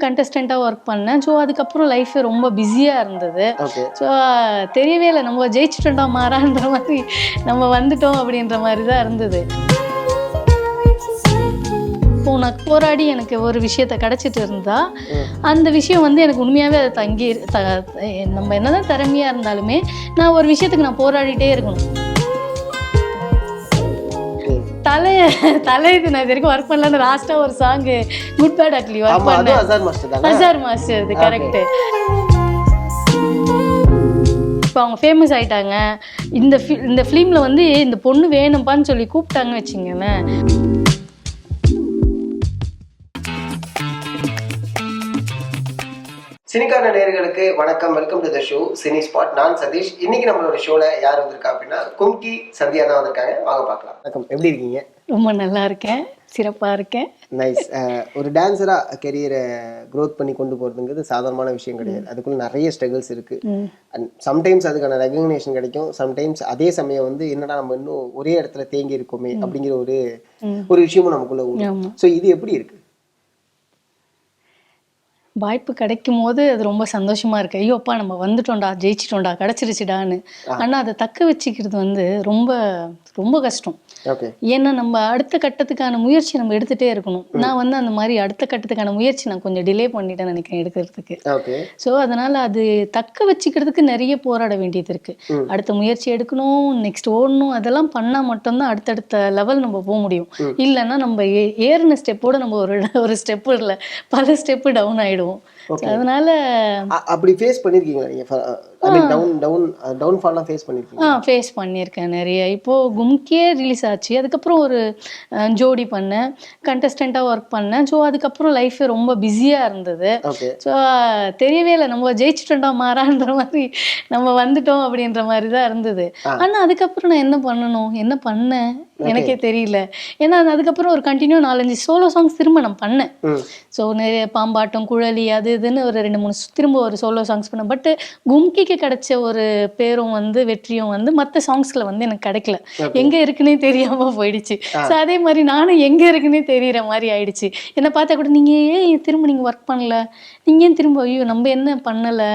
கண்டஸ்டண்ட்டாக work பண்ணேன். So அதுக்கப்புறம் லைஃபே ரொம்ப பிஸியாக இருந்தது. ஓகே. ஸோ தெரியவே இல்லை, நம்ம ஜெயிச்சிட்டோம்டா மாறான்ற மாதிரி, நம்ம வந்துட்டோம் அப்படின்ற மாதிரி தான் இருந்தது. இப்போ நான் போராடி எனக்கு ஒரு விஷயத்த கிடச்சிட்டு இருந்தா, அந்த விஷயம் வந்து எனக்கு உண்மையாகவே அதை நம்ம என்னதான் திறமையாக இருந்தாலுமே நான் ஒரு விஷயத்துக்கு நான் போராடிட்டே இருக்கணும். தலை இது நான் இது வரைக்கும் ஒர்க் பண்ணலான்னு லாஸ்ட்டாக ஒரு song good bad ugly work பண்ணேன். அசார் மாஸ்டர், இது கரெக்டு. இப்போ அவங்க ஃபேமஸ் ஆகிட்டாங்க. இந்த ஃபிலிமில் வந்து இந்த பொண்ணு வேணும்ப்பான்னு சொல்லி கூப்பிட்டாங்கன்னு வச்சுங்களேன். சினிக்கான நேயர்களுக்கு வணக்கம், welcome to the show cine spot. நான் சதீஷ். இன்னைக்கு நம்மளோட ஷோல யார் வந்திருக்கா அப்படின்னா கும்கி சந்தியா தான் வந்திருக்காங்க. வாங்க பார்க்கலாம். வணக்கம், எப்படி இருக்கீங்க? ரொம்ப நல்லா இருக்கேன், சிறப்பாக இருக்கேன். நைஸ். ஒரு டான்ஸராக கெரியரை க்ரோத் பண்ணி கொண்டு போகிறதுங்கிறது சாதாரணமான விஷயம் கிடையாது. அதுக்குள்ள நிறைய ஸ்ட்ரகிள்ஸ் இருக்குது. அண்ட் சம்டைம்ஸ் அதுக்கான ரெகக்னேஷன் கிடைக்கும், சம்டைம்ஸ் அதே சமயம் வந்து என்னடா நம்ம இன்னும் ஒரே இடத்துல தேங்கி இருக்கோமே அப்படிங்கிற ஒரு விஷயமும் நமக்குள்ள வரும். ஸோ இது எப்படி இருக்கு? வாய்ப்பு கிடைக்கும் போது அது ரொம்ப சந்தோஷமா இருக்கு. ஐயோ அப்பா நம்ம வந்துட்டோம்டா, ஜெயிச்சிட்டோம்டா, கிடச்சிருச்சுடான்னு. ஆனால் அதை தக்க வச்சுக்கிறது வந்து ரொம்ப ரொம்ப கஷ்டம். ஏன்னா நம்ம அடுத்த கட்டத்துக்கான முயற்சி நம்ம எடுத்துகிட்டே இருக்கணும். நான் வந்து அந்த மாதிரி அடுத்த கட்டத்துக்கான முயற்சி நான் கொஞ்சம் டிலே பண்ணிட்டேன்னு நினைக்கிறேன் எடுக்கிறதுக்கு. ஸோ அதனால் அது தக்க வச்சுக்கிறதுக்கு நிறைய போராட வேண்டியது இருக்குது. அடுத்த முயற்சி எடுக்கணும், நெக்ஸ்ட் ஓடணும். அதெல்லாம் பண்ணால் மட்டும்தான் அடுத்தடுத்த லெவல் நம்ம போக முடியும். இல்லைன்னா நம்ம ஏறின ஸ்டெப்போடு நம்ம ஒரு ஸ்டெப்பு இல்லை, பல ஸ்டெப்பு டவுன் ஆகிடுவோம். அதனால அப்படி ஃபேஸ் பண்ணிருக்கீங்களா நீங்க? ஐ மீன் டவுன் ஃபால்லாம் ஃபேஸ் பண்ணிருக்கீங்க? ஃபேஸ் பண்ணியிருக்கேன் நிறைய. இப்போது கும்கியே ரிலீஸ் ஆச்சு, அதுக்கப்புறம் ஒரு ஜோடி பண்ணேன், கண்டஸ்டண்ட்டாக ஒர்க் பண்ணேன். ஸோ அதுக்கப்புறம் லைஃபே ரொம்ப பிஸியாக இருந்தது. ஸோ தெரியவே இல்லை, நம்ம ஜெயிச்சிட்டோம்டா மாறான்ற மாதிரி, நம்ம வந்துட்டோம் அப்படின்ற மாதிரி தான் இருந்தது. ஆனால் அதுக்கப்புறம் நான் என்ன பண்ணேன் எனக்கே தெரியல. ஏன்னா அதுக்கப்புறம் ஒரு கண்டினியூ 4-5 சோலோ சாங்ஸ் திரும்ப நான் பண்ணேன். ஸோ நிறைய பாம்பாட்டம், குழலி, அது இதுன்னு ஒரு 2-3 திரும்ப ஒரு சோலோ சாங்ஸ் பண்ணேன். பட் கும்கிக்கு கிடைச்ச ஒரு பேரும் வந்து வெற்றியும் வந்து மற்ற சாங்ஸில் வந்து எனக்கு கிடைக்கல. எங்கே இருக்குன்னே தெரியாமல் போயிடுச்சு. ஸோ அதே மாதிரி நானும் எங்கே இருக்குன்னே தெரிகிற மாதிரி ஆயிடுச்சு. என்னை பார்த்தா கூட நீங்கள் ஏன் திரும்ப நீங்கள் ஒர்க் பண்ணல, நீங்கள் ஏன் திரும்ப ஐயோ நம்ம என்ன பண்ணலை,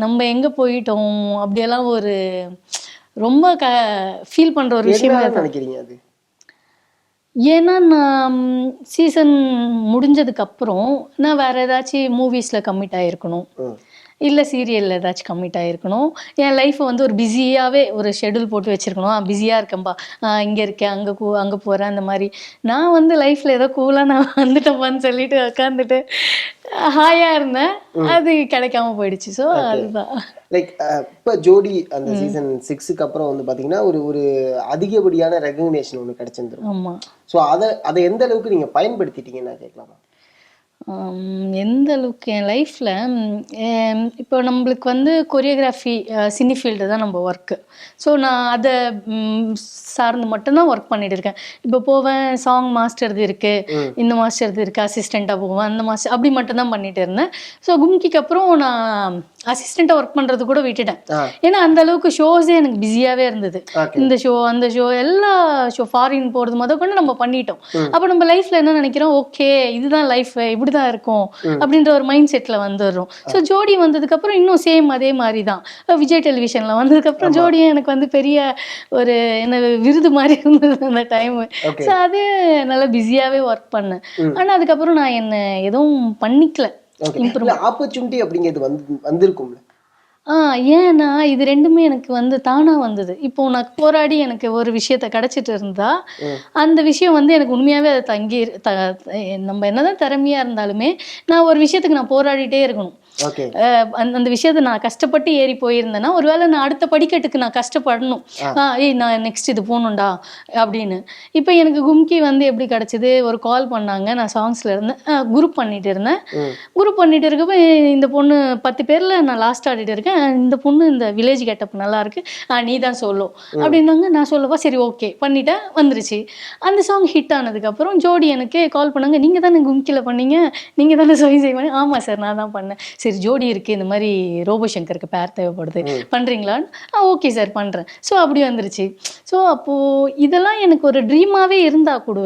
நம்ம எங்கே போயிட்டோம், அப்படியெல்லாம் ஒரு ரொம்ப ஃபீல் பண்ணுற ஒரு விஷயம் நினைக்கிறீங்க அது? ஏன்னா நான் சீசன் முடிஞ்சதுக்கப்புறம் நான் வேறு ஏதாச்சும் மூவிஸில் கம்மிட் ஆகிருக்கணும், இல்லை சீரியலில் ஏதாச்சும் கம்மிட் ஆகிருக்கணும். என் லைஃப்பை வந்து ஒரு பிஸியாகவே ஒரு ஷெடியூல் போட்டு வச்சுருக்கணும். பிஸியாக இருக்கேன்ப்பா, இங்கே இருக்கேன், அங்கே போகிறேன், அந்த மாதிரி. நான் வந்து லைஃப்பில் ஏதோ கூலாக நான் வந்துட்டேன்ப்பான்னு சொல்லிட்டு உட்காந்துட்டு ஹாயாக இருந்தேன். அது கிடைக்காம போயிடுச்சு. ஸோ அதுதான் லைக் இப்போ ஜோடி அந்த சீசன் 6க்கு அப்புறம் வந்து பார்த்தீங்கன்னா ஒரு அதிகப்படியான ரெகக்னேஷன் ஒன்று கிடைச்சிருந்துரும். ஆமாம். ஸோ அதை எந்த அளவுக்கு நீங்கள் பயன்படுத்திட்டீங்கன்னு கேட்கலாமா? எந்த அளவுக்கு என் லைஃப்பில் இப்போ நம்மளுக்கு வந்து கொரியோகிராஃபி, சினி ஃபீல்டு தான் நம்ம ஒர்க்கு. ஸோ நான் அதை சார்ந்து மட்டும்தான் ஒர்க் பண்ணிட்டு இருக்கேன். இப்போ போவேன், சாங் மாஸ்டர் இருக்குது, இந்த மாஸ்டர் இருக்குது, அசிஸ்டண்ட்டாக போவேன், அந்த மாஸ்டர் அப்படி மட்டும்தான் பண்ணிட்டு இருந்தேன். ஸோ கும்கிக்கு அப்புறம் நான் அசிஸ்டண்ட்டாக ஒர்க் பண்ணுறது கூட விட்டுட்டேன். ஏன்னா அந்த அளவுக்கு ஷோஸே எனக்கு பிஸியாகவே இருந்தது. இந்த ஷோ, அந்த ஷோ, எல்லா ஷோ, ஃபாரின் போகிறது மொதல் கொண்டு நம்ம பண்ணிட்டோம். அப்போ நம்ம லைஃப்பில் என்ன நினைக்கிறோம், ஓகே இதுதான் லைஃப், இப்படி தான் இருக்கும் அப்படின்ற ஒரு மைண்ட் செட்டில் வந்துடுறோம். ஸோ ஜோடி வந்ததுக்கப்புறம் இன்னும் சேம் அதே மாதிரி தான். விஜய் டெலிவிஷனில் வந்ததுக்கப்புறம் ஜோடியும் எனக்கு வந்து பெரிய ஒரு என்ன விருது மாதிரி இருந்தது அந்த டைமு. ஸோ அது நல்லா பிஸியாகவே ஒர்க் பண்ணேன். ஆனால் அதுக்கப்புறம் நான் என்ன எதுவும் பண்ணிக்கல. ஆப்பர்ச்சுனிட்டி அப்படிங்கிறது வந்திருக்கும்ல. ஏன்னா இது ரெண்டுமே எனக்கு வந்து தானாக வந்தது. இப்போ நான் போராடி எனக்கு ஒரு விஷயத்த கிடச்சிட்டு இருந்தா, அந்த விஷயம் வந்து எனக்கு உண்மையாகவே அதை நம்ம என்னதான் திறமையாக இருந்தாலுமே நான் ஒரு விஷயத்துக்கு நான் போராடிட்டே இருக்கணும். அந்த விஷயத்த நான் கஷ்டப்பட்டு ஏறி போயிருந்தேன்னா ஒருவேளை நான் அடுத்த படிக்கட்டுக்கு நான் கஷ்டப்படணும். நான் நெக்ஸ்ட் இது போகணும்டா அப்படின்னு. இப்போ எனக்கு கும்கி வந்து எப்படி கிடச்சிது, ஒரு கால் பண்ணாங்க, நான் சாங்ஸில் இருந்தேன், குரூப் பண்ணிட்டு இருந்தேன். குரூப் பண்ணிட்டு இருக்கப்போ இந்த பொண்ணு 10 பேரில் நான் லாஸ்ட் ஆடிட்டு இருக்கேன், இந்த பொண்ணு இந்த வில்லேஜ் கெட்டப் நல்லா இருக்கு, நீ தான் சொல்லோ அப்படின்னாங்க. நான் சொல்லவா, சரி ஓகே பண்ணிட்டேன், வந்துருச்சு. அந்த சாங் ஹிட் ஆனதுக்கப்புறம் ஜோடி எனக்கு கால் பண்ணாங்க, நீங்கள் தானே கும்கியில் பண்ணீங்க, நீங்கள் தானே சொய் பண்ணி. ஆமாம் சார் நான் தான் பண்ணேன். சரி ஜோடி இருக்குது, இந்த மாதிரி ரோபோ சங்கருக்கு பேர் தேவைப்படுது, பண்ணுறீங்களான்னு. ஓகே சார் பண்ணுறேன். ஸோ அப்படி வந்துருச்சு. ஸோ அப்போது இதெல்லாம் எனக்கு ஒரு ட்ரீமாகவே இருந்தால் கூட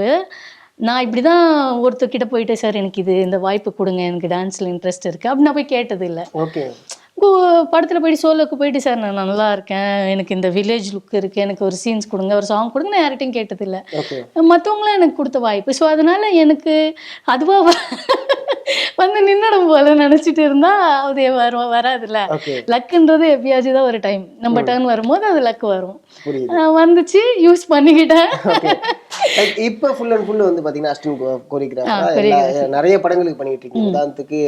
நான் இப்படிதான் ஒருத்தர்கிட்ட போயிட்டு சார் எனக்கு இந்த வாய்ப்பு கொடுங்க, எனக்கு டான்ஸ்ல இன்ட்ரெஸ்ட் இருக்கு அப்படின்னு நான் போய் கேட்டது இல்லை. ஓகே. இப்போ படத்துல போயிட்டு சோலோக்கு போயிட்டு சார் நான் நல்லா இருக்கேன், எனக்கு இந்த வில்லேஜ் லுக் இருக்கு, எனக்கு ஒரு சீன்ஸ் கொடுங்க, ஒரு சாங் கொடுங்க, நான் யார்கிட்டையும் கேட்டது இல்லை. மற்றவங்களாம் எனக்கு கொடுத்த வாய்ப்பு. ஸோ அதனால எனக்கு அதுவா வந்து நின்னடம் போல நினைச்சிட்டு இருந்தா அது வராதுல்ல. லக்குன்றது எப்பயாச்சும் தான் ஒரு டைம் நம்ம டர்ன் வரும்போது அது லக் வரும். வந்துச்சு, யூஸ் பண்ணிக்கிட்டேன். இப்ப ஃபுல் அண்ட் ஃபுல் வந்து பாத்தீங்கன்னா அசிஸ்டன்ட் கோரியோகிராஃபரா நிறைய படங்களுக்கு பண்ணிட்டு இருக்கீங்க. உதாரணத்துக்கு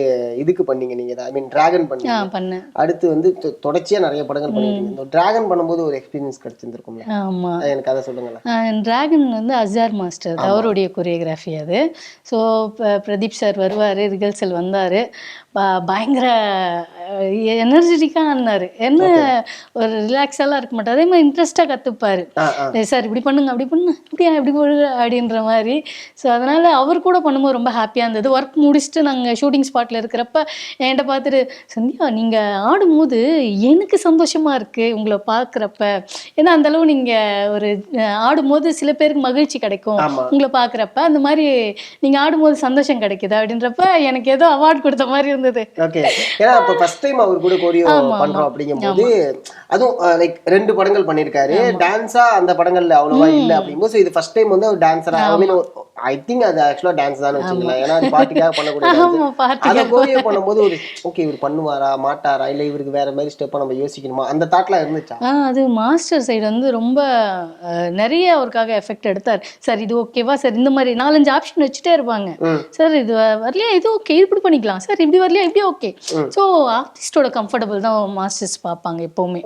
இதுக்கு பண்ணீங்க நீங்க, ஐ மீன் டிராகன் பண்ணீங்க. அடுத்து வந்து தொடர்ச்சியா நிறைய படங்கள் பண்ணிட்டு இருக்கீங்க. இந்த டிராகன் பண்ணும்போது ஒரு எக்ஸ்பீரியன்ஸ் கிடைச்சிருந்திருக்கும்ல. ஆமா, எனக்கு அதை சொல்லுங்களேன். டிராகன் வந்து அசார் மாஸ்டர் அவருடைய கொரியோகிராஃபி அது. ஸோ பிரதீப் சார் வருவாரு, ரிகல்சல் வந்தாரு, பயங்கர எனர்ஜெட்டிக்கா ஆனாரு. என்ன ஒரு ரிலாக்ஸெல்லாம் இருக்க மாட்டாரு, அதே மாதிரி இன்ட்ரெஸ்டா கத்துப்பாரு. சார் இப்படி பண்ணுங்க, அப்படி பண்ணு, இப்படியா இப்படி போடுங்க அப்படின்ற மாதிரி. ஸோ அதனால அவர் கூட பண்ணும்போது ரொம்ப ஹாப்பியா இருந்தது. ஒர்க் முடிச்சுட்டு நாங்கள் ஷூட்டிங் ஸ்பாட்ல இருக்கிறப்ப என்கிட்ட பார்த்துட்டு, சந்தியா நீங்க ஆடும்போது எனக்கு சந்தோஷமா இருக்கு உங்களை பார்க்குறப்ப. ஏன்னா அந்த அளவு நீங்க ஒரு ஆடும்போது சில பேருக்கு மகிழ்ச்சி கிடைக்கும் உங்களை பார்க்குறப்ப, அந்த மாதிரி நீங்க ஆடும்போது சந்தோஷம் கிடைக்குது அப்படின்றப்ப எனக்கு ஏதோ அவார்ட் கொடுத்த மாதிரி இருந்தது. ஓகே. ஏன்னா அப்ப ஃபர்ஸ்ட் டைம் அவர் கூட கோரியோ பண்றோம் அப்படிங்கும்போது, அதுவும் லைக் 2 படங்கள் பண்ணிருக்காரு. டான்ஸா அந்த படங்கள்ல அவ்வளவா இல்ல அப்படிங்கும்போது இது ஃபர்ஸ்ட் டைம் வந்து அவர் டான்ஸரா, ஐ மீன் ஐ திங்க் அது ஆக்சுவலா டான்ஸ் தான் வச்சுக்கலாம். ஏன்னா அது பார்ட்டிக்காக பண்ணக்கூடிய அதை கோரியோ பண்ணும்போது ஒரு ஓகே இவர் பண்ணுவாரா மாட்டாரா, இல்ல இவருக்கு வேற மாதிரி ஸ்டெப்பா நம்ம யோசிக்கணுமா, அந்த தாட்லாம் இருந்துச்சா? அது மாஸ்டர் சைடு வந்து ரொம்ப நிறைய அவருக்காக எஃபெக்ட் எடுத்தார். சார் இது ஓகேவா சார், இந்த மாதிரி 4-5 ஆப்ஷன் வச்சுட்டே இருப்பாங்க. சார் இது வரலையா, இது ஓகே, இது இப்படி பண்ணிக்கலாம் சார், இப்படி வரலையா, இப்படி ஓகே. ஸோ ஆர்டிஸ்டோட கம்ஃபர்டபுள் தான் மாஸ்டர்ஸ் பார்ப்பாங்க எப்பவுமே.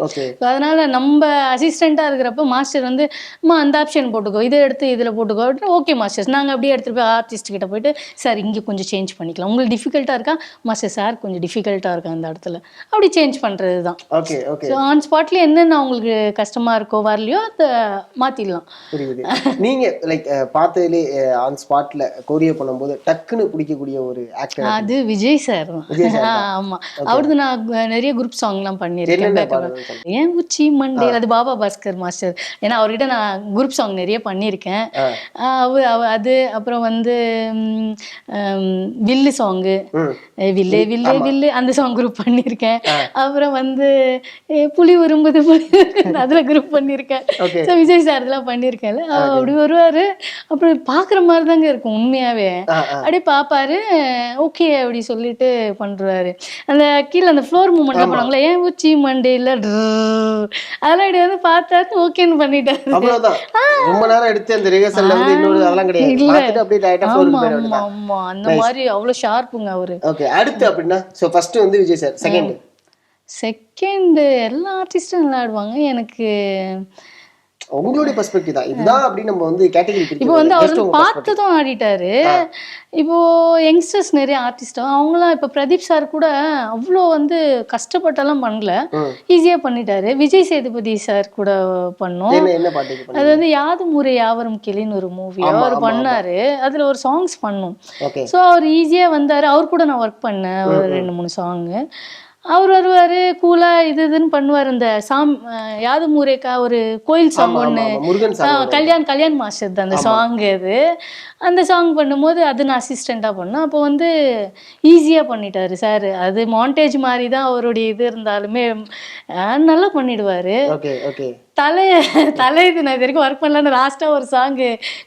அதனால நம்ம அசிஸ்டண்டா இருக்கிறப்ப மாஸ்டர் வந்து அந்த ஆப்ஷன் போட்டுக்கோ, இதை எடுத்து இதுல போட்டுக்கோ, ஓகே மாஸ்டர்ஸ். நாங்கள் அப்படியே எடுத்துட்டு போய் ஆர்டிஸ்ட் கிட்ட போயிட்டு சார் இங்கே கொஞ்சம் சேஞ்ச் பண்ணிக்கலாம், உங்களுக்கு டிஃபிகல்ட்டா இருக்கா மாஸ்டர், சார் கொஞ்சம் டிஃபிகல்ட்டா இருக்கா அந்த இடத்துல, அப்படி சேஞ்ச் பண்றது தான். Okay okay. ஸோ ஆன் ஸ்பாட்ல என்னென்ன அவங்களுக்கு கஷ்டமா இருக்கோ வரலையோ அதை மாத்திடலாம். புரியுது. நீங்க லைக் பார்த்ததுலே ஆன் ஸ்பாட்ல கோரியோ பண்ணும்போது டக்குன்னு பிடிக்கக்கூடிய ஒரு ஆக்டர் அது விஜய் சார் தான். ஆமா, அவரது நான் நிறைய குரூப் சாங்லாம் பண்ணியிருக்கேன். ஏன் உச்சி மண்டே, அது பாபா பாஸ்கர் மாஸ்டர். ஏன்னா அவர்கிட்ட நான் குரூப் சாங் நிறைய பண்ணியிருக்கேன். அது அப்புறம் வந்து வில்லு சாங்கு, வில்லே வில்லே வில்லு, அந்த சாங் குரூப் பண்ணியிருக்கேன். அப்புறம் வந்து புலி உரும்புது புலி அதுல குரூப் பண்ணியிருக்கேன். ஸோ விஜய் சார் இதெல்லாம் பண்ணியிருக்கேன்ல, அப்படி வருவாரு, அப்படி பாக்குற மாதிரி தாங்க இருக்கும் உண்மையாவே. அப்படியே பாப்பாரு, ஓகே அப்படி சொல்லிட்டு பண்றாரு. அந்த கீழே அந்த ஃப்ளோர் மூமெண்ட்லாம் பண்ணுவாங்களே, ஏன் உச்சி மண்டேல அதெல்லாம் இப்படி வந்து பார்த்தாரு, ஓகேன்னு பண்ணிட்டாரு. ரொம்ப நேரம் எடுத்து அந்த ரிஹர்சல்ல வந்து இன்னொரு அதெல்லாம் கிடையாது, பார்த்துட்டு அப்படியே டைரக்டா ஃப்ளோருக்கு போயிட வேண்டியது. ஆமா, அந்த மாதிரி அவ்வளவு ஷார்ப்புங்க அவரு. ஓகே. அடுத்து அப்படினா சோ ஃபர்ஸ்ட் வந்து விஜய் சார், செகண்ட் எல்லா ஆர்டிஸ்டும் நல்லா ஆடுவாங்க. எனக்கு உங்களுடைய பெர்ஸ்பெக்டிவ் தான் இதுதான் அப்படி நம்ம வந்து கேட்டகரி பிரிக்கிறோம். இப்போ வந்து அவர் பார்த்ததும் ஆடிட்டாரு. இப்போ யங்ஸ்டர்ஸ் நிறைய ஆர்டிஸ்ட் அவங்களாம், இப்போ பிரதீப் சார் கூட அவ்வளோ வந்து கஷ்டப்பட்டெல்லாம் பண்ணல, ஈஸியா பண்ணிட்டாரு. விஜய் சேதுபதி சார் கூட பண்ணோம். அது வந்து யாதும் ஊரே யாவரும் கிளின்னு ஒரு மூவி அவர் பண்ணாரு, அதுல ஒரு சாங்ஸ் பண்ணோம். ஸோ அவர் ஈஸியா வந்தாரு. அவர் கூட நான் ஒர்க் பண்ணேன் ஒரு 2-3 சாங்கு. அவர் வருவாரு, கூலா இதுன்னு பண்ணுவார். இந்த யாதும் ஊரேக்கா ஒரு கோயில் சாங் ஒன்று, கல்யாண் மாஸ்டர் தான் அந்த சாங். அது அந்த சாங் பண்ணும்போது அது நான் அசிஸ்டண்டாக பண்ணேன். அப்போ வந்து ஈஸியாக பண்ணிட்டாரு சார். அது மாண்டேஜ் மாதிரி தான் அவருடைய இது இருந்தாலுமே நல்லா பண்ணிடுவாரு. தலை இது நான் இது வரைக்கும் ஒர்க் பண்ணலான்னு லாஸ்டா ஒரு song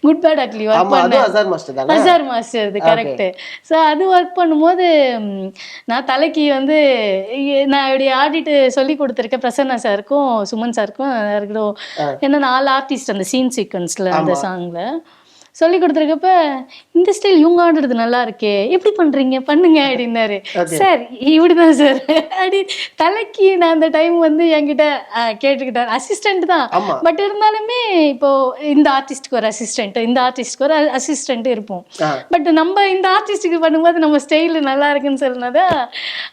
good bad ugly work பண்ணேன். அசார் மாஸ்டர் இது கரெக்ட். ஸோ அது ஒர்க் பண்ணும்போது நான் தலைக்கு வந்து நான் இப்படி ஆடிட்டு சொல்லி கொடுத்துருக்கேன் பிரசன்னா சாருக்கும் சுமன் சாருக்கும் இருக்கட்டும். ஏன்னா 4 ஆர்டிஸ்ட் அந்த சீன் சீக்வன்ஸ்ல அந்த சாங்ல சொல்லி கொடுத்துருக்கப்ப, இந்த ஸ்டைல் இவங்க ஆடுறது நல்லா இருக்கே, எப்படி பண்றீங்க பண்ணுங்க அப்படின்னாரு. சார் இப்படிதான் சார் அப்படி தலைக்கு நான் அந்த டைம் வந்து என்கிட்ட கேட்டுக்கிட்டார். அசிஸ்டன்ட் தான், பட் இருந்தாலுமே இப்போ இந்த ஆர்டிஸ்டுக்கு ஒரு அசிஸ்டன்ட், இந்த ஆர்டிஸ்டுக்கு ஒரு அசிஸ்டன்ட் இருப்போம். பட் நம்ம இந்த ஆர்டிஸ்டுக்கு பண்ணும்போது நம்ம ஸ்டைல் நல்லா இருக்குன்னு சொன்னதா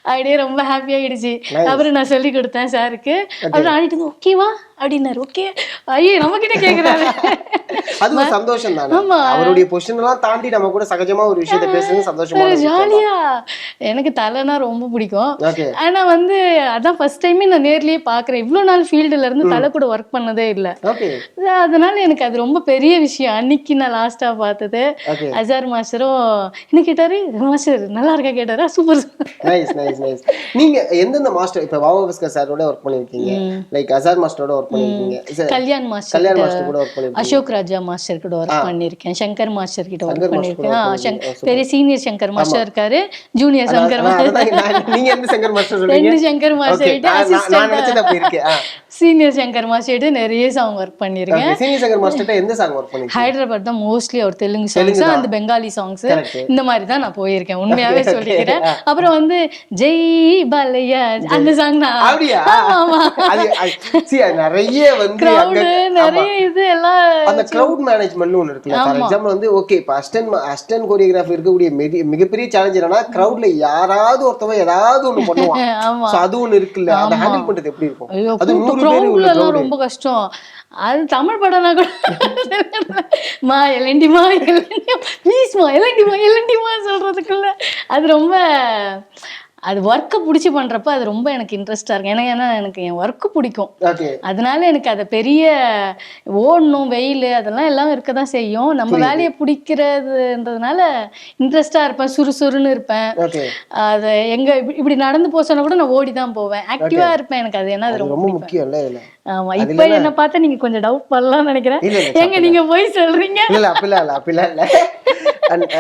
அப்படியே ரொம்ப ஹாப்பியாகிடுச்சு. அப்புறம் நான் சொல்லி கொடுத்தேன் சாருக்கு. அப்புறம் ஆடிட்டு ஓகேவா அப்படின்னாரு. ஓகே, ஐயோ நம்மகிட்ட கேக்குறாரு. அது ஒரு சந்தோஷம் தானே. அவருடைய பொசிஷன் எல்லாம் தாண்டி நம்ம கூட சகஜமா ஒரு விஷயத்தை பேசுறது சந்தோஷமா ஜாலியா. எனக்கு தலைனா ரொம்ப பிடிக்கும். ஓகே. ஆனா வந்து அதான் ஃபர்ஸ்ட் டைமே நான் நேர்லயே பாக்குறேன். இவ்வளவு நாள் ஃபீல்டுல இருந்து தலை கூட ஒர்க் பண்ணதே இல்ல. ஓகே. அதனால எனக்கு அது ரொம்ப பெரிய விஷயம். அன்னைக்கு நான் லாஸ்டா பார்த்தது. ஓகே. அசார் மாஸ்டரும் என்ன கேட்டாரு, மாஸ்டர் நல்லா இருக்கா கேட்டாரா. சூப்பர். Nice nice nice. நீங்க எந்தெந்த மாஸ்டர் இப்ப பாபா பாஸ்கர் சாரோட ஒர்க் பண்ணிருக்கீங்க, லைக் அசார் மாஸ்டரோட ஒர்க் பண்ணிருக்கீங்க, கல்யாண் மாஸ்டர் கூட ஒர்க் பண்ணிருக்கீங்க, அசோக் ராஜா மாஸ்டர் கூட ஒர்க் பண்ணிருக்கேன், சங்கர் மாஸ்டர் கிட்ட ஒர்க் பண்ணிருக்கேன். பெரிய சீனியர் சங்கர் மாஸ்டர் இருக்காரு, ஜூனியர் சங்கர் மாஸ்டர். நீங்க எந்த சங்கர் மாஸ்டர் சொல்றீங்க? ரெண்டு சங்கர் மாஸ்டர் கிட்ட அசிஸ்டன்ட் சீனியர் சங்கர் மாஸ்டர் கிட்ட நிறைய சாங் ஒர்க் பண்ணிருக்கேன். சீனியர் சங்கர் மாஸ்டர் கிட்ட எந்த சாங் ஒர்க் பண்ணிருக்கீங்க? ஹைதராபாத் தான் மோஸ்ட்லி அவர் தெலுங்கு சாங்ஸ் அந்த பெங்காலி சாங்ஸ் இந்த மாதிரி தான் நான் போயிருக்கேன், உண்மையாவே சொல்லிக்கிறேன். அப்புறம் வந்து ஜெய் பாலையா அந்த சாங் தான். அப்படியா? நிறைய வந்து நிறைய இது எல்லாம் அந்த கிரவுட் மேனேஜ்மென்ட்னு ஒன்னு இருக்குல்ல. ஃபார் எக்ஸாம்பிள் வந்து ஓகே இப்ப அசிஸ்டன்ட் கோரியோகிராஃபர் இருக்கக்கூடிய மிகப்பெரிய சேலஞ்ச் என்னன்னா கிரவுட்ல யாராவது ஒருத்தவங்க ஏதாவது ஒண்ணு பண்ணுவான். சோ அது ஒண்ணு இருக்குல்ல, அதை ஹேண்டில் பண்றது எப்படி இருக்கும்? அது 100 பேர் உள்ள கிரவுட் ரொம்ப கஷ்டம். அது தமிழ் படம்னா கூட மா எலண்டிமா ப்ளீஸ்மா எலண்டிமா சொல்றதுக்குள்ள அது ரொம்ப அது ஒர்க்கை பிடிச்சி பண்றப்ப அது ரொம்ப எனக்கு இன்ட்ரெஸ்டா இருக்கு. ஏன்னா எனக்கு என் ஒர்க்கு பிடிக்கும். அதனால எனக்கு அதை பெரிய ஓடணும் வெயில் அதெல்லாம் எல்லாம் இருக்கதான் செய்யும். நம்ம வேலையை பிடிக்கிறதுன்றதுனால இன்ட்ரெஸ்டா இருப்பேன், சுறுசுறுன்னு இருப்பேன். அது எங்க இப்படி நடந்து போசோன்னா கூட நான் ஓடிதான் போவேன், ஆக்டிவா இருப்பேன். எனக்கு அது ஏன்னா அது ரொம்ப முக்கியம். ஆமா, இப்ப என்ன பார்த்தா நீங்க கொஞ்சம் டவுட் பண்ணலாம்னு நினைக்கிறேன். எங்க நீங்க போய் சொல்றீங்க? இல்ல அப்படிலாம் இல்ல.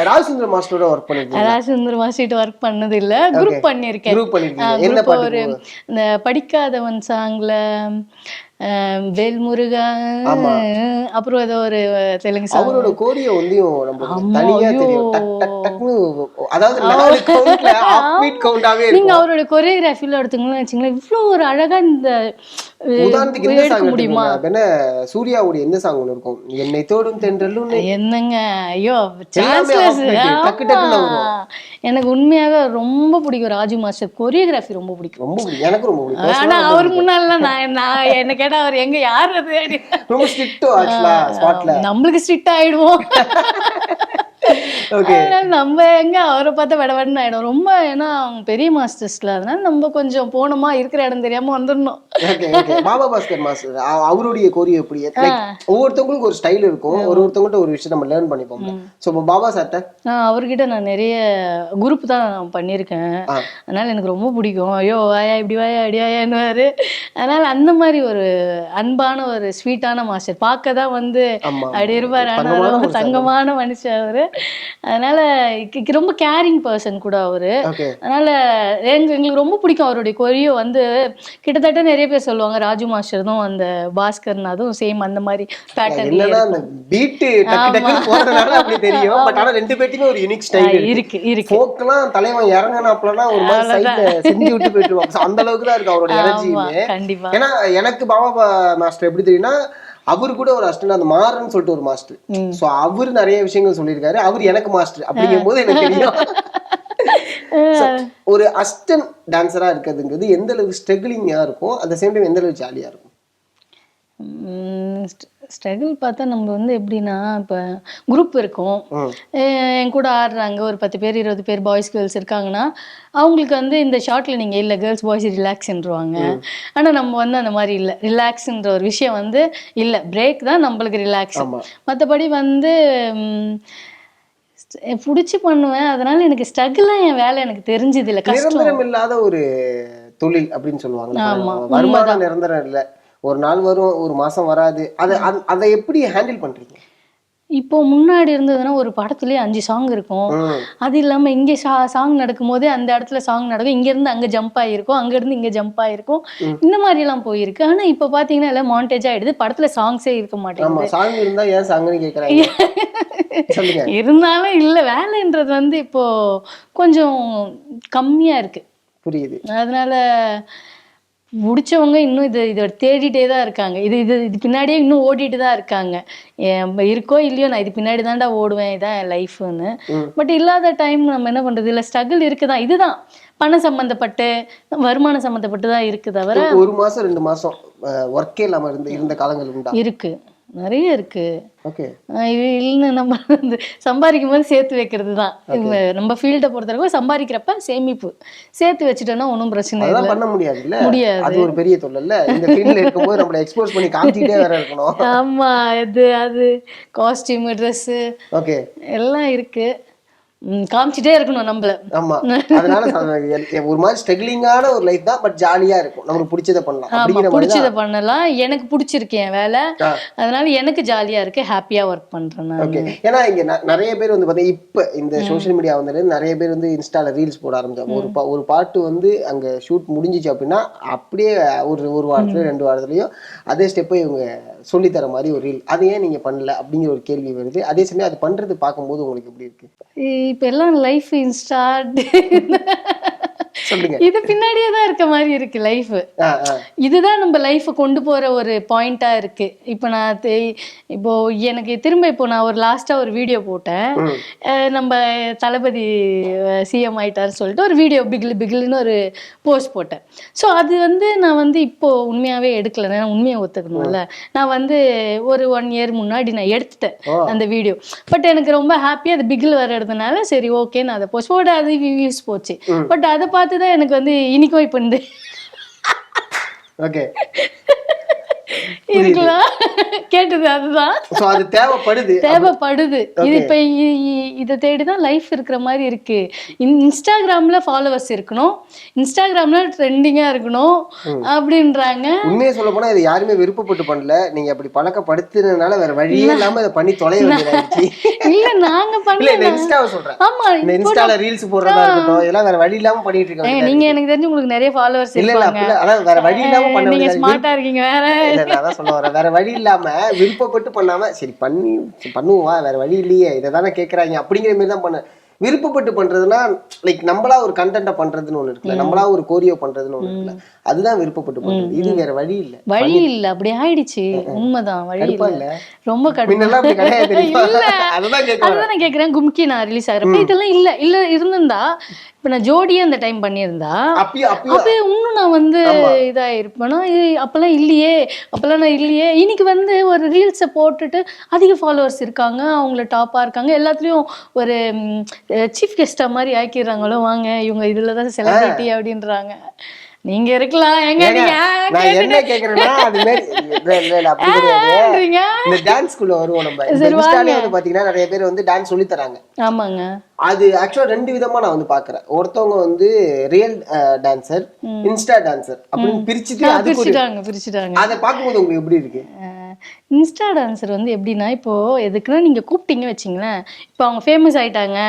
ராஜசுந்தர் மாஸ்டரோட ஒர்க் பண்ணிருக்கீங்க? ராஜசுந்தர் மாஸ்டர் ஒர்க் பண்ணது இல்ல, குரூப் பண்ணிருக்கேன். என்ன பாட்டு? ஒரு இந்த படிக்காதவன் சாங்ல வேல்முருகா, அப்புறம் ஏதோ ஒரு தெலுங்கு சாங். அவரோட கோரியோ வந்து நமக்கு தனியா தெரியும். டக் டக் டக்னு, அதாவது 4 கவுண்ட்ல ஆஃப் பீட் கவுண்டாவே இருக்கும். நீங்க அவரோட கோரியோகிராஃபில எடுத்தீங்கன்னு வெச்சீங்களா, இவ்ளோ ஒரு அழகா இந்த உதாரணத்துக்கு என்ன சாங் முடியுமா? என்ன சூர்யாவுடைய எந்த சாங் ஒன்னு இருக்கும், என்னை தோடும் தென்றலும். என்னங்க ஐயோ சான்ஸ்லெஸ். டக்கு டக்குன்னு வரும். எனக்கு உண்மையாவே ரொம்ப பிடிக்கும் ராஜு மாஸ்டர் கோரியோகிராஃபி ரொம்ப பிடிக்கும். எனக்கு ரொம்ப பிடிக்கும். ஆனா அவர் முன்னால நான் என்ன கேட்டா அவர் எங்க யார் அது ரொம்ப ஸ்ட்ரிக்ட் ஆக்சுவலா ஸ்பாட்ல நம்மளுக்கு ஸ்ட்ரிக்ட் ஆயிடுவோம். நம்ம எங்க அவரை பார்த்தா வடவடன்னு ஆயிடும் ரொம்ப. ஏன்னா அவங்க பெரிய மாஸ்டர்ஸ்ல, அதனால நம்ம கொஞ்சம் போனோமா இருக்கிற இடம் தெரியாம வந்துடணும். பாபா பாஸ்கர் மாஸ்டர் அவருடைய கோரியோ எப்படி? ஒவ்வொருத்தவங்களுக்கும் ஒரு ஸ்டைல் இருக்கும், ஒருத்தவங்கள்ட்ட ஒரு விஷயம் நம்ம லேர்ன் பண்ணிப்போம். சோ பாபா சார்ட்ட அவர்கிட்ட நான் நிறைய குரூப் தான் பண்ணியிருக்கேன். அதனால எனக்கு ரொம்ப பிடிக்கும். ஐயோ வாயா இப்படி வாயா அடி வாயான்னு. அதனால அந்த மாதிரி ஒரு அன்பான ஒரு ஸ்வீட்டான மாஸ்டர். பார்க்க தான் வந்து அப்படி இருப்பாரு, ஆனா ரொம்ப தங்கமான மனுஷன் அவரு. அதனால ரொம்ப கேரிங் பர்சன் கூட அவரு. அதனால எங்களுக்கு ரொம்ப பிடிக்கும் அவருடைய கொரியோ வந்து. கிட்டத்தட்ட நிறைய பேர் சொல்லுவாங்க ராஜு மாஸ்டரும் அந்த பாஸ்கர்னாதும் சேம் அந்த மாதிரி பேட்டர்ன் ரெண்டு பேருக்குமே ஒரு யூனிக் ஸ்டைல் இருக்கு. ஃபோக்லாம் தலைவன் இறங்கனாப்லனா ஒரு மாதிரி சைடுல செஞ்சு விட்டு போயிடுவாங்க. அந்த அளவுக்கு தான் இருக்கு அவரோட எனர்ஜியுமே. கண்டிப்பா. ஏன்னா எனக்கு பாபா மாஸ்டர் எப்படி தெரியும்னா, அவரு கூட ஒரு அசிஸ்டன்ட் அந்த மாறன்னு சொல்லிட்டு ஒரு மாஸ்டர். சோ அவரு நிறைய விஷயங்கள் சொல்லியிருக்காரு. அவர் எனக்கு மாஸ்டர் அப்படிங்கும் போது எனக்கு தெரியும். ஒரு அசிஸ்டன்ட் டான்சரா இருக்கிறதுங்கிறது எந்த அளவுக்கு ஸ்ட்ரகிளிங்கா இருக்கும், அந்த சேம் டைம் எந்த அளவுக்கு ஜாலியா இருக்கும்? ஸ்ட்ரகிள் பார்த்தா நம்ம வந்து எப்படின்னா, இப்போ குரூப் இருக்கும், என் கூட ஆடுறாங்க ஒரு 10 பேர் 20 பேர் பாய்ஸ் கேர்ள்ஸ் இருக்காங்கன்னா, அவங்களுக்கு வந்து இந்த ஷார்ட்ல நீங்க இல்லை கேர்ள்ஸ் பாய்ஸ் ரிலாக்ஸ்ன்றுவாங்க. ஆனால் நம்ம வந்து அந்த மாதிரி இல்லை, ரிலாக்ஸ்ன்ற ஒரு விஷயம் வந்து இல்லை, பிரேக் தான் நம்மளுக்கு ரிலாக்ஸ். மற்றபடி வந்து பிடிச்சி பண்ணுவேன். அதனால எனக்கு ஸ்ட்ரகிளாக என் வேலை எனக்கு தெரிஞ்சது இல்லை. நிரந்தரம் இல்லாத ஒரு தொழில் அப்படின்னு சொல்லுவாங்க. வருமானம் நிரந்தரம் இல்லை, ஒரு நாள் வரும் ஒரு மாசம் வராது. அதை எப்படி ஹேண்டில் பண்றீங்க? இப்போ முன்னாடி இருந்ததுன்னா ஒரு படத்துலயே 5 சாங் இருக்கும். அது இல்லாம இங்கே சாங் நடக்கும் போதே அந்த இடத்துல சாங் நடக்கும், இங்க இருந்து அங்க ஜம்ப் ஆயிருக்கும், அங்க இருந்து இங்க ஜம்ப் ஆயிருக்கும், இந்த மாதிரி எல்லாம் போயிருக்கு. ஆனா இப்ப பாத்தீங்கன்னா எல்லாம் மாண்டேஜ் ஆயிடுது, படத்துல சாங்ஸே இருக்க மாட்டேங்குது. இருந்தாலும் இல்ல, வேலைன்றது வந்து இப்போ கொஞ்சம் கம்மியா இருக்கு. புரியுது. அதனால முடிச்சவங்க இன்னும் இதை தேடிட்டே தான் இருக்காங்க. இது பின்னாடியே இன்னும் ஓடிட்டு தான் இருக்காங்க. இருக்கோ இல்லையோ நான் இது பின்னாடி தான்டா ஓடுவேன், இதான் என் லைஃப்னு. பட் இல்லாத டைம் நம்ம என்ன பண்றது? இல்லை ஸ்ட்ரகிள் இருக்குதான். இதுதான் பணம் சம்மந்தப்பட்டு வருமானம் சம்மந்தப்பட்டு தான் இருக்கு தவிர 1 மாசம் 2 மாசம் ஒர்க்கே இல்லாம இருந்த காலங்கள் உண்டா? இருக்கு, நிறைய இருக்கு. ஓகே. இது இல்லைன்னு நம்ம வந்து சம்பாதிக்கும் போது சேர்த்து வைக்கிறது தான். நம்ம ஃபீல்டை பொறுத்தவரைக்கும் சம்பாதிக்கிறப்ப சேமிப்பு சேர்த்து வச்சுட்டோம்னா ஒன்றும் பிரச்சனை இல்லை. பண்ண முடியாது இல்ல? முடியாது. அது ஒரு பெரிய தொல்லை இல்ல. இந்த ஃபீல்ட்ல இருக்கும்போது நம்மள எக்ஸ்போஸ் பண்ணி காமிச்சிட்டே வேற இருக்கணும். ஆமா, அது காஸ்டியூம், ட்ரெஸ், ஓகே, எல்லாம் இருக்கு. காமிச்சிட்டே இருக்கணும் நம்மள. ஆமா, அதனால ஒரு மாதிரி ஸ்ட்ரகிளிங்கான ஒரு லைஃப் தான். பட் ஜாலியா இருக்கும், நமக்கு பிடிச்சத பண்ணலாம். அப்படிங்கிற மாதிரி பிடிச்சத பண்ணலாம். எனக்கு பிடிச்சிருக்கு என் வேலை, அதனால எனக்கு ஜாலியா இருக்கு, ஹாப்பியா ஒர்க் பண்றேன் நான். ஓகே. ஏன்னா இங்க நிறைய பேர் வந்து பாத்தீங்கன்னா இப்ப இந்த சோஷியல் மீடியா வந்து நிறைய பேர் வந்து இன்ஸ்டால ரீல்ஸ் போட ஆரம்பிச்சாங்க. ஒரு பாட்டு வந்து அங்க ஷூட் முடிஞ்சிச்சு அப்படின்னா அப்படியே ஒரு வாரத்துல 2 வாரத்துலயும் அதே ஸ்டெப்பை இவங்க சொல்லித்தர மாதிரி ஒரு ரீல். அது ஏன் நீங்க பண்ணல அப்படிங்கிற ஒரு கேள்வி வருது. அதே சமயம் அது பண்றது பார்க்கும்போது உங்களுக்கு எப்படி இருக்கு? இப்ப எல்லாம் லைஃப் இன்ஸ்டா சொல்லுங்க. இது பின்னாடியே தான் இருக்க மாதிரி இருக்கு லைஃப். இதுதான் நம்ம லைஃப் கொண்டு போற ஒரு பாயிண்டா இருக்கு. இப்ப நான் இப்போ எனக்கு திரும்ப இப்போ நான் லாஸ்டா ஒரு வீடியோ போட்டேன். நம்ம தளபதி சிஎம் ஆயிட்டாரு சொல்லிட்டு ஒரு வீடியோ பிகில்னு ஒரு போஸ்ட் போட்டேன். ஸோ அது வந்து நான் வந்து இப்போ உண்மையாவே எடுக்கல, நான் உண்மையை ஒத்துக்கணும்ல. நான் வந்து ஒரு 1 இயர் முன்னாடி நான் எடுத்துட்டேன் அந்த வீடியோ. பட் எனக்கு ரொம்ப ஹாப்பியா அது பிகில் வர்றதுனால சரி ஓகே நான் அதை போஸ்ட் போட்டு அது வியூஸ் போச்சு. பட் அதை பார்த்து தான் எனக்கு வந்து இனிக்கும் இப்போ இந்த ஓகே இருக்கலாம் கேட்டது. அதுதான் அது தேவைப்படுது. இது இப்ப இதை தேடிதான் லைஃப் இருக்கிற மாதிரி இருக்கு. இன்ஸ்டாகிராம்ல ஃபாலோவர்ஸ் இருக்கணும், இன்ஸ்டாகிராம்ல ட்ரெண்டிங்கா இருக்கணும் அப்படின்றாங்க. உண்மையை சொல்ல போனா இது யாருமே விருப்பப்பட்டு பண்ணல. நீங்க அப்படி பழக்கப்படுத்தினால வேற வழியே இல்லாம இதை பண்ணி தொலைய வேண்டியதாச்சு. இல்ல நாங்க பண்ணல, இன்ஸ்டாவை சொல்றேன். ஆமா, இந்த இன்ஸ்டால ரீல்ஸ் போடுறதா இருக்கட்டும், இதெல்லாம் வேற வழி இல்லாம பண்ணிட்டு இருக்காங்க. நீங்க எனக்கு தெரிஞ்சு உங்களுக்கு நிறைய ஃபாலோவர்ஸ் இருக்காங்க. அதான் வேற வழி இல்லாம பண்ண, நீங்க ஸ்மார்ட்டா இருக்கீங்க. வேற வழி இல்லாம விருப்பப்பட்டு பண்ணாம சரி பண்ணுவா வேற வழி இல்லையே இதைதானே கேக்குறாங்க அப்படிங்கிற மாதிரி தான் பண்ண. விருப்பப்பட்டு பண்றதுன்னா லைக் நம்மளா ஒரு கண்டென்ட் பண்றதுன்னு ஒண்ணு இருக்குல்ல, நம்மளா ஒரு கோரியோ பண்றதுன்னு ஒண்ணு இருக்குல்ல, அதுதான் விருப்பப்பட்டு பண்றது. இது வேற வழி இல்ல. அப்படி ஆயிடுச்சு. உண்மைதான், வழி இல்ல. ரொம்ப அதுதான் கேக்குறேன். கும்கி நான் ரிலீஸ் ஆகிறப்ப இதெல்லாம் இல்ல இருந்திருந்தா இப்ப நான் ஜோடியே அந்த டைம் பண்ணியிருந்தா அப்ப இன்னும் நான் வந்து இதாயிருப்பேனா? அப்பெல்லாம் இல்லையே. இன்னைக்கு வந்து ஒரு ரீல்ஸை போட்டுட்டு அதிக ஃபாலோவர்ஸ் இருக்காங்க, அவங்கள டாப்பா இருக்காங்க, எல்லாத்துலயும் ஒரு சீஃப் கெஸ்டா மாதிரி ஆக்கிடுறாங்களோ, வாங்க இவங்க இதுலதான் செலிபிரிட்டி அப்படின்றாங்க. நீங்க இருக்கலாம். நான் என்ன கேக்குறேன்னா அது மாதிரி இந்த டான்ஸ் குள்ள வருவோம் நம்ம. இன்ஸ்டால வந்து பாத்தீங்கன்னா நிறைய பேர் வந்து டான்ஸ் சொல்லி தராங்க. ஆமாங்க. அது ஆக்சுவலா 2 விதமா நான் வந்து பாக்குறேன். ஒருத்தவங்க வந்து ரியல் டான்சர், இன்ஸ்டா டான்சர் அப்படின்னு பிரிச்சுட்டாங்க. அதை பார்க்கும்போது உங்களுக்கு எப்படி இருக்கு? இன்ஸ்டா டான்சர் வந்து எப்படின்னா, இப்போ எதுக்குன்னா நீங்க கூப்பிட்டீங்க வச்சிங்களேன், இப்போ அவங்க ஃபேமஸ் ஆயிட்டாங்க,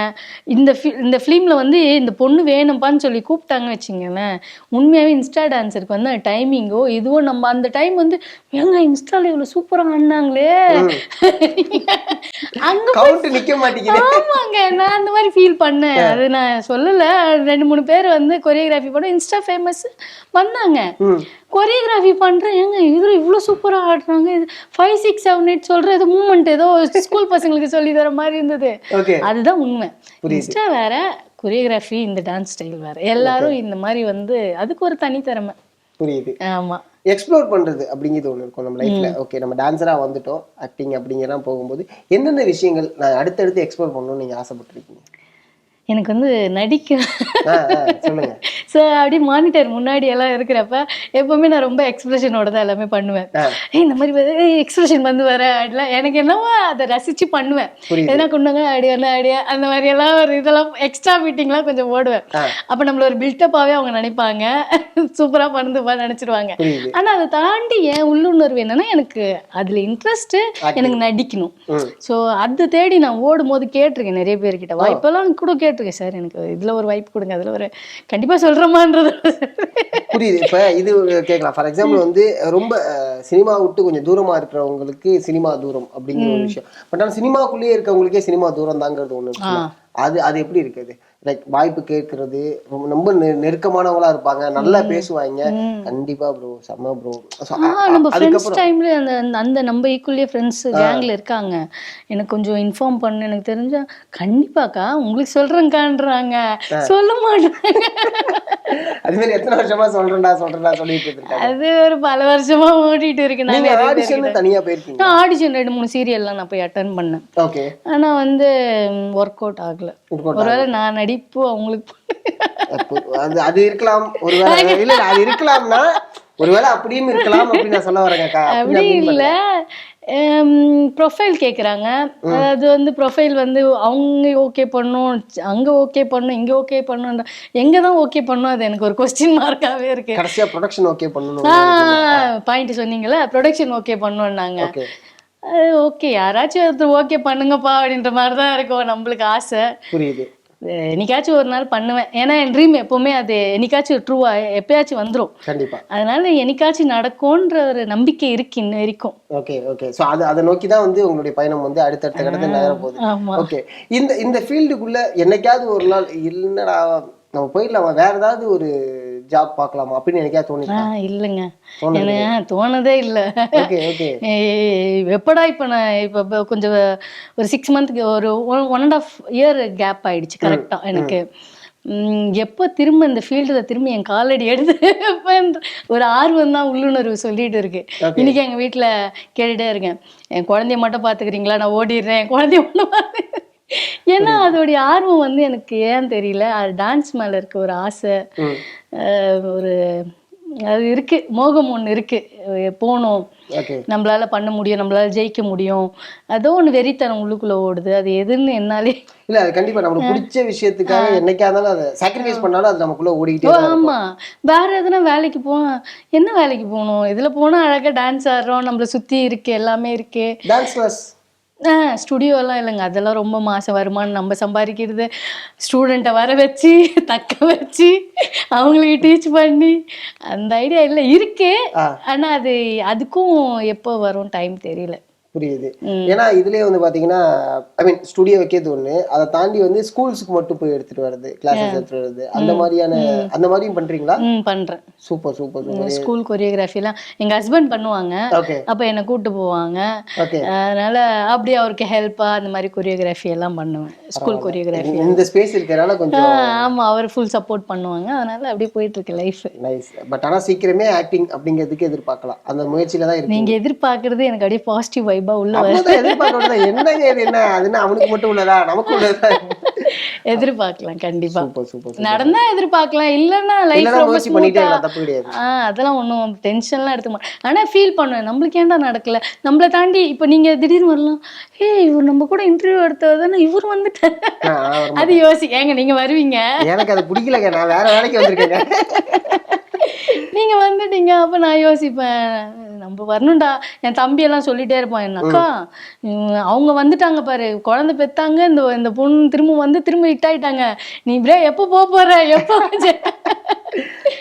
இந்த ஃபிலிம்ல வந்து இந்த பொண்ணு வேணும்ப்பான்னு சொல்லி கூப்பிட்டாங்க வச்சிங்களேன், உண்மையாவே இன்ஸ்டா டான்சருக்கு வந்து டைமிங்கோ இதுவோ நம்ம அந்த டைம் வந்து ஏங்க இன்ஸ்டால இவ்வளவு சூப்பரா ஆடினாங்களே அங்க கவுண்ட் நிக்க மாட்டேங்குது. ஆமாங்க, நான் அந்த மாதிரி ஃபீல் பண்ணேன். அது நான் சொல்லல. 2-3 பேர் வந்து கொரியோகிராஃபி பண்ண இன்ஸ்டா ஃபேமஸ் வந்தாங்க, கொரியோகிராஃபி பண்றேன். ஏங்க இதுல இவ்வளவு சூப்பரா ஆடுறாங்க, 5, 6, 7, 8 சொல்றது மூமெண்ட் ஏதோ ஸ்கூல் பசங்களுக்கு சொல்லி தர மாதிரி இருந்தது. அதுதான் உண்மை. இன்ஸ்டா வேற, கொரியோகிராஃபி, இந்த டான்ஸ் ஸ்டைல் வேற. எல்லாரும் இந்த மாதிரி வந்து அதுக்கு ஒரு தனித்திறமை. புரியுது. ஆமா, எக்ஸ்ப்ளோர் பண்றது அப்படிங்கிறது ஒன்று இருக்கும் நம்ம லைஃப்ல. ஓகே, நம்ம டான்ஸரா வந்துட்டோம், ஆக்டிங் அப்படிங்கிறலாம் போகும்போது என்னென்ன விஷயங்கள் நான் அடுத்தடுத்து எக்ஸ்ப்ளோர் பண்ணணும்னு நீங்க ஆசைப்பட்டிருக்கீங்க? எனக்கு வந்து நடிக்க சொல்லுங்க. ஸோ அப்படி மானிட்டர் முன்னாடி எல்லாம் இருக்கிறப்ப எப்பவுமே நான் ரொம்ப எக்ஸ்பிரஷனோட தான் எல்லாமே பண்ணுவேன். இந்த மாதிரி எக்ஸ்பிரஷன் வந்து வர அப்படிலாம் எனக்கு என்னவோ அதை ரசிச்சு பண்ணுவேன். எதனா கொண்டாங்க அடியா அந்த மாதிரி எல்லாம் ஒரு இதெல்லாம் எக்ஸ்ட்ரா மீட்டிங்லாம் கொஞ்சம் ஓடுவேன். அப்ப நம்மள ஒரு பில்டப்பாவே அவங்க நினைப்பாங்க, சூப்பரா பண்ணுதுப்பா நினைச்சிருவாங்க. ஆனா அதை தாண்டி என் உள்ளுணர்வு என்னன்னா, எனக்கு அதுல இன்ட்ரெஸ்ட், எனக்கு நடிக்கணும். ஸோ அது தேடி நான் ஓடும் போது கேட்டிருக்கேன் நிறைய பேர்கிட்ட, வாய்ப்பெல்லாம் கூட கேட்டிருக்கேன். சார் எனக்கு இதுல ஒரு வாய்ப்பு கொடுங்க, அதுல ஒரு கண்டிப்பா சொல்றமான்றது புரியுது. இப்ப இது கேட்கலாம். ஃபார் எக்ஸாம்பிள் வந்து ரொம்ப சினிமா விட்டு கொஞ்சம் தூரமா இருக்கிறவங்களுக்கு சினிமா தூரம் அப்படிங்கிற ஒரு விஷயம். பட் ஆனா சினிமாக்குள்ளேயே இருக்கவங்களுக்கே சினிமா தூரம் தாங்கிறது ஒண்ணு. அது அது எப்படி இருக்குது? லைக் வாய்ப்பு கேட்கறது ரொம்ப நெருக்கமானவங்களா இருப்பாங்க, நல்லா பேசுவாங்க. கண்டிப்பா ப்ரோ, செம்ம ப்ரோ. நம்ம ஃப்ரெண்ட்ஸ் டைம்ல அந்த அந்த நம்ம ஈக்குவலியே ஃப்ரெண்ட்ஸ் கேங்ல இருக்காங்க. எனக்கு கொஞ்சம் இன்ஃபார்ம் பண்ணு, எனக்கு தெரிஞ்சா கண்டிப்பாக்கா உங்களுக்கு சொல்றேன்கான்றாங்க, சொல்ல மாட்டாங்க. அது மாதிரி எத்தனை வருஷமா சொல்றேன்டா சொல்லிட்டு இருக்காங்க. அது ஒரு பல வருஷமா ஓடிட்டு இருக்கு. நான் நீங்க நிறைய ஆடிஷன் பேர்கிட்ட தனியா போயிருக்கீங்க? ஆடிஷன் 2 3 சீரியல்லாம் நான் போய் அட்டன் பண்ணேன். ஓகே. ஆனா வந்து ஒர்க் அவுட் ஆகல. ஒருவேளை நான் நடிப்பு அவங்களுக்கு அது அது இருக்கலாம் ஒருவேளை. இல்ல இல்ல, அது இருக்கலாம்னா ஒருவேளை அப்படியும் இருக்கலாம் அப்படின்னு நான் சொல்ல வரேங்கக்கா. அப்படி இல்ல. ப்ரொஃபைல் கேட்குறாங்க. அது வந்து ப்ரொஃபைல் வந்து அவங்க ஓகே பண்ணும், அங்கே ஓகே பண்ணும், இங்கே ஓகே பண்ணும். எங்கே தான் ஓகே பண்ணும், அது எனக்கு ஒரு கொஸ்டின் மார்க்காகவே இருக்கு. கடைசியா ப்ரொடக்ஷன் ஓகே பண்ணணும். பாயிண்ட் சொன்னீங்களா, ப்ரொடக்ஷன் ஓகே பண்ணுன்னாங்க. ஓகே. ஓகே, யாராச்சும் ஒருத்தர் ஓகே பண்ணுங்கப்பா அப்படின்ற மாதிரி தான் இருக்கும் நம்மளுக்கு ஆசை. புரியுது. என்னைக்காச்சும் ஒரு நாள் பண்ணுவேன். ஏன்னா என் ட்ரீம் எப்பவுமே அது என்னைக்காச்சும் ட்ரூவா எப்பயாச்சும் வந்துடும். கண்டிப்பா. அதனால என்னைக்காச்சும் நடக்கும்ன்ற ஒரு நம்பிக்கை இருக்கு இன்ன வரைக்கும். Okay okay. ஸோ அதை நோக்கி தான் வந்து உங்களுடைய பயணம் வந்து அடுத்தடுத்த கடத்தை நகர போகுது. ஆமா. ஓகே. இந்த ஃபீல்டுக்குள்ள என்னைக்காவது ஒரு நாள் என்னடா நம்ம போயிடலாமா, வேற ஏதாவது ஒரு ஜாப் பார்க்கலாமா அப்படின்னு எனக்கே தோணுது? இல்லைங்க, எனக்கு தோணதே இல்லை. Okay okay. எப்படா இப்போ நான் இப்போ கொஞ்சம் ஒரு 6 மந்த்க்கு ஒரு 1.5 இயர் கேப் ஆயிடுச்சு கரெக்டாக எனக்கு. எப்போ திரும்ப இந்த ஃபீல்டில் திரும்ப என் காலடி எடுத்து ஒரு ஆர்வம் தான் உள்ளுணர்வு சொல்லிட்டு இருக்கு. இன்னைக்கு எங்கள் வீட்டில் கேட்டுட்டே இருக்கேன், என் குழந்தைய மட்டும் பார்த்துக்கிறீங்களா, நான் ஓடிடுறேன், என் குழந்தைய மட்டும் பார்த்து. ஏன்னா அதோடைய ஆர்வம் வந்து எனக்கு ஏன் தெரியல, அது டான்ஸ் மேலே இருக்க ஒரு ஆசை, ஒரு அது இருக்கு, மோகம் ஒன்று இருக்கு, போகணும், நம்மளால பண்ண முடியும், நம்மளால ஜெயிக்க முடியும், அதோ ஒன்று வெறித்தனம் உள்ளுக்குள்ள ஓடுது. அது எதுன்னு என்னாலே இல்ல, அது கண்டிப்பா நமக்கு பிடிச்ச விஷயத்துக்காக என்னைக்கா இருந்தாலும் அதை சாக்ரிஃபைஸ் பண்ணாலும் அது நமக்குள்ள ஓடிக்கிட்டே தான் இருக்கும். ஆமா, வேற எதுனா வேலைக்கு போனா என்ன வேலைக்கு போகணும், இதுல போனா அழகா டான்ஸ் ஆடுறோம், நம்மள சுத்தி இருக்கு, எல்லாமே இருக்கு. டான்ஸ் கிளாஸ் ஸ்டுடியோ எல்லாம் இல்லைங்க, அதெல்லாம் ரொம்ப மாசம் வருமானம் நம்ம சம்பாதிக்கிறது. ஸ்டூடெண்ட்டை வர வச்சு தக்க வச்சு அவங்களுக்கு டீச் பண்ணி அந்த ஐடியா இல்லை, இருக்கு. ஆனா அது அதுக்கும் எப்போ வரும் டைம் தெரியல. புரியுது. ஏன்னா இதுலயே வந்து பாத்தீங்கன்னா, ஐ மீன் ஸ்டுடியோ வைக்கிறது ஒண்ணு, அதை தாண்டி வந்து ஸ்கூல்ஸ்க்கு மட்டும் போய் எடுத்துட்டு வருது, கிளாஸஸ் எடுத்துட்டு வருது, அந்த மாதிரியும் பண்றீங்களா? பண்றேன். Super super super. School choreography எல்லாம் எங்க ஹஸ்பண்ட் பண்ணுவாங்க. அப்ப என்ன கூட்டு போவாங்க. அதனால அப்படியே அவருக்கு ஹெல்ப்பா அந்த மாதிரி கொரியோகிராஃபி எல்லாம் பண்ணுவேன். ஸ்கூல் கொரியோகிராஃபி இந்த ஸ்பேஸ் இருக்கறனால கொஞ்சம் ஆமா, அவர் ஃபுல் சப்போர்ட் பண்ணுவாங்க. அதனால அப்படியே போயிட்டு இருக்கு லைஃப். நைஸ். பட் ஆனா சீக்கிரமே ஆக்டிங் அப்படிங்கிறதுக்கு எதிர்பார்க்கலாம், அந்த முயற்சியில தான் இருக்கு. நீங்க எதிர்பார்க்கறது எனக்கு அப்படியே பாசிட்டிவ் வைபா உள்ள என்னங்க இது, என்ன அதுன்னா அவனுக்கு மட்டும் உள்ளதா, நமக்கு உள்ளதா? எதிர்பார்க்கலாம் கண்டிப்பா. Super super. நடந்தா எதிர்பார்க்கலாம், இல்லன்னா லைஃப் ரொம்ப ஸ்மூத்தா. தப்பு கிடையாது. அதெல்லாம் ஒன்றும் டென்ஷன்லாம் எடுத்துக்க மாட்டேன். ஆனா ஃபீல் பண்ணுவேன், நம்மளுக்கு ஏன்டா நடக்கல, நம்மளை தாண்டி இப்போ நீங்க திடீர்னு வரலாம், இவர் நம்ம கூட இன்டர்வியூ எடுத்ததானே இவர் வந்துட்டார், அது ஏங்க நீங்க வருவீங்க, எனக்கு அது பிடிக்கலங்க, நான் வேற வேலைக்கு வந்திருக்கேங்க, நீங்க வந்துட்டீங்க. அப்ப நான் யோசிப்பேன், நம்ம வரணும்டா. என் தம்பி எல்லாம் சொல்லிட்டே இருப்பான், என் அக்கா அவங்க வந்துட்டாங்க பாரு, குழந்தை பெத்தாங்க, இந்த பொண்ணு திரும்ப ஹிட் ஆயிட்டாங்க, நீ இப்படியே எப்போ போற எப்போ.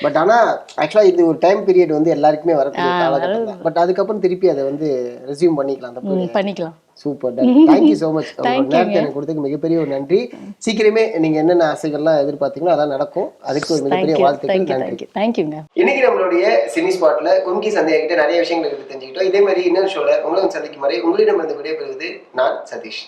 பட் ஆனா ஆக்சுவலா இது ஒரு டைம் பீரியட் வந்து எல்லாருக்குமே வரக்கூடிய காலகட்டம் தான். பட் அதுக்கப்புறம் திருப்பி அதை வந்து ரெஸ்யூம் பண்ணிக்கலாம். சூப்பர். Thank you so much. நேரத்தை எனக்கு கொடுத்ததுக்கு மிகப்பெரிய ஒரு நன்றி. சீக்கிரமே நீங்க என்னென்ன ஆசைகள்லாம் எதிர்பார்த்தீங்களோ அதெல்லாம் நடக்கும். அதுக்கு ஒரு மிகப்பெரிய வாழ்த்துக்கள். நன்றி. தேங்க்யூங்க. இன்னைக்கு நம்மளுடைய சினி ஸ்பாட்ல கும்கி சந்தியா கிட்ட நிறைய விஷயங்கள் தெரிஞ்சுக்கிட்டோம். இதே மாதிரி இன்னொரு ஷோல உங்களை சந்திக்கும் வரை உங்களிடமிருந்து விடைபெறுவது நான் சதீஷ்.